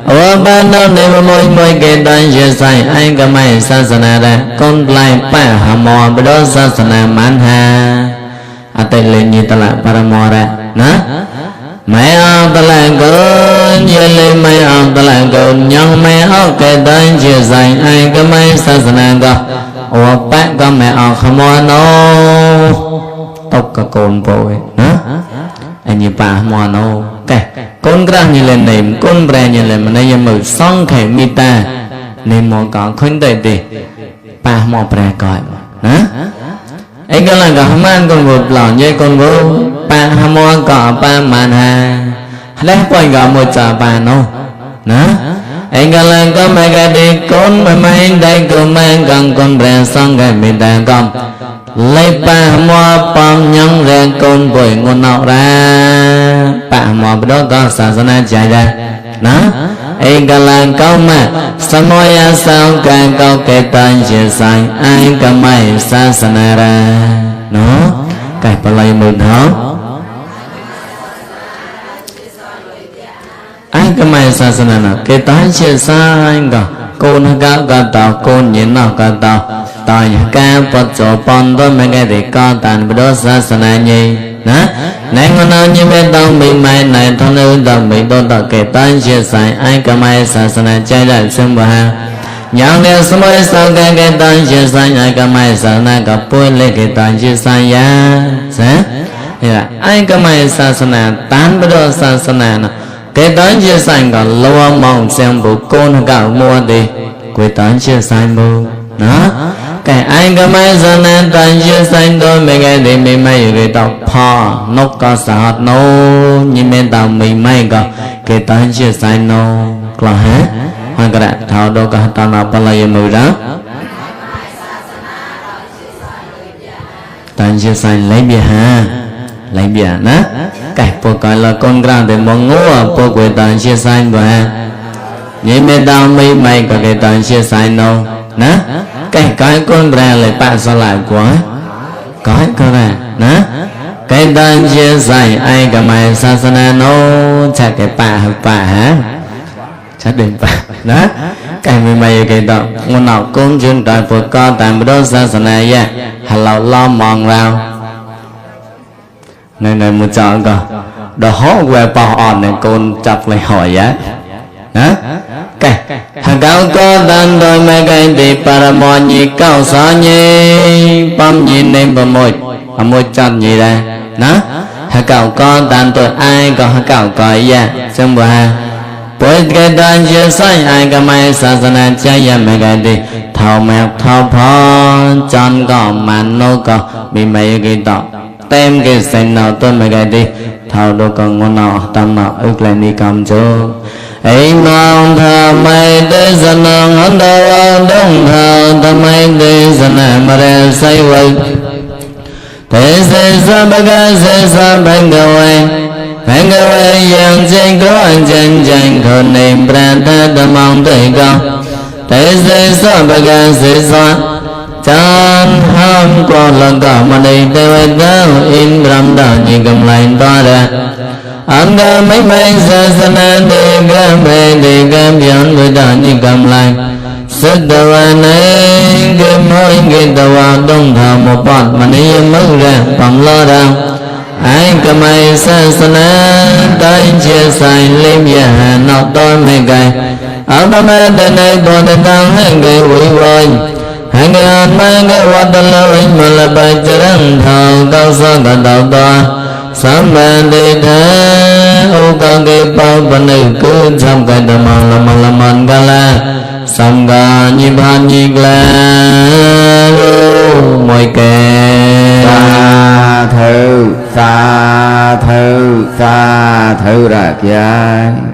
ở ban đầu này mà mỗi cái tàn chia sai anh cả mày sa sana ra con lại pa hà mò bữa đó sa sana man ha à tay lên như ta lại paramore ra nè mày ông ta lại con như lên mày ông ta lại con nhong mày ông cái tàn chia sai anh cả mày sa sana ra ở bạn con mẹ ông không mò nó tóc cả con bồi nè anh như pa mò nó cái con ra như lên nệm con bè như lên mà này mực xong khẽ mi ta nên mò có khuyên đời đi pa mò bè coi hả anh cái là có man con vụt lò như con vô pa mò có pa màn hà lấy quay gặp một trà pa nô hả anh cái là có mấy cái đi con mà mấy đây cũng mang con bè xong khẽ mi ta con lấy pa mò bằng nhông ra con bồi ngon nào ra pa mò đó có sa sana chạy ra đó anh cả là câu mà sao nói sao cả câu cái tên chia sai ai cả mày sa sana ra nó cái bao lâu mình hả ai cả mày sa sana nào cái tên chia sai cả con cả tao con nhìn nào cả tao tại ca Phật chỗ bọn tôi mấy cái thì con tàn đó sa sana nhỉ nè này con nói như bên tao mình mày này thằng nữ tao mình tôi tao kể tên chia sẻ ai cả mày sa sana chạy lại xem bà ha nhang đeo số mấy sao cái tên chia sẻ ai cả mày sa sana gặp bôi lấy cái tên chia sẻ ya sẽ thì là ai cả mày sa sana tán đó sa sana nè cái tên chia sẻ còn lâu mong xem bộ con cả mua đi quay tên chia sẻ mua đó cái anh có mấy giờ nên toàn chia xanh tôi mấy cái thì mình mấy cái tao phò nó có sợ nó nhưng bên tao mình mấy có cái toàn chia xanh nó là hết hoàn cái thảo đâu có tao nào bao giờ mười đó toàn chia xanh lấy bia ha lấy bia nè cái bộ gọi là con gà để mong ngủ bộ quay toàn chia xanh rồi ha nhưng bên tao mình mấy có cái toàn chia xanh nó nè cái con ra lại bạn sao lại quá có ra nè cái đơn chia sẻ ai cả mày sa sana nó chắc cái bà hả chắc định bà đó cái mày cái đó ngon nào cũng chuyên đòi phụ con tại đó sa sana ya hà lâu lo mòn rau này một chọn cơ đó hó về bảo on này con chặt lại hỏi á hả cái hàng cao có đàn đôi mấy cái thì paramon nhị cao xó nhị bấm nhìn nên bấm môi chân gì đây đó hàng cao có đàn tôi ai có hàng cao có ya xem bữa ha bởi cái đàn chia sẻ ai có mấy sa sana chạy ya mấy cái thì thầu mèo thầu phò chân có màn nô có bị mấy cái đó tem cái sen nào tôi mấy cái thì thầu đâu còn ngon nào tâm nào ước lại đi cầm chỗ ấy mong thơ mây để dân hân đâu đông thơ thơ mây để dân mà để say quay thế sẽ sa bạc sẽ sa bang cầu Bang away young jang go and jang go name brand the mount they go. They say so began say so. Chan ham qua lần cả mà đây they went down in Ramda như cầm line đó. Anga mấy mấy sa sana de gam de gam beyond với đàn như cầm line. Sết đầu này cái môi cái đầu đông thảo một bọt mà đi mất ra bằng lo đau. Ai cầm ai sa sana tay chia sai lim ya nọ tôi mấy cái. Ở đó mà đây này bọn ta tăng hàng cái quỷ vội. Hàng cái ăn mà cái vật lâu mà là bài chân thảo cao sa cả đầu to. Sám bàn đi thế ô cao cái bao bên này cứ trong cái tầm làm ca la. Sám ca nhịp hát nhịp la mọi kẻ. Sa thử ra kìa.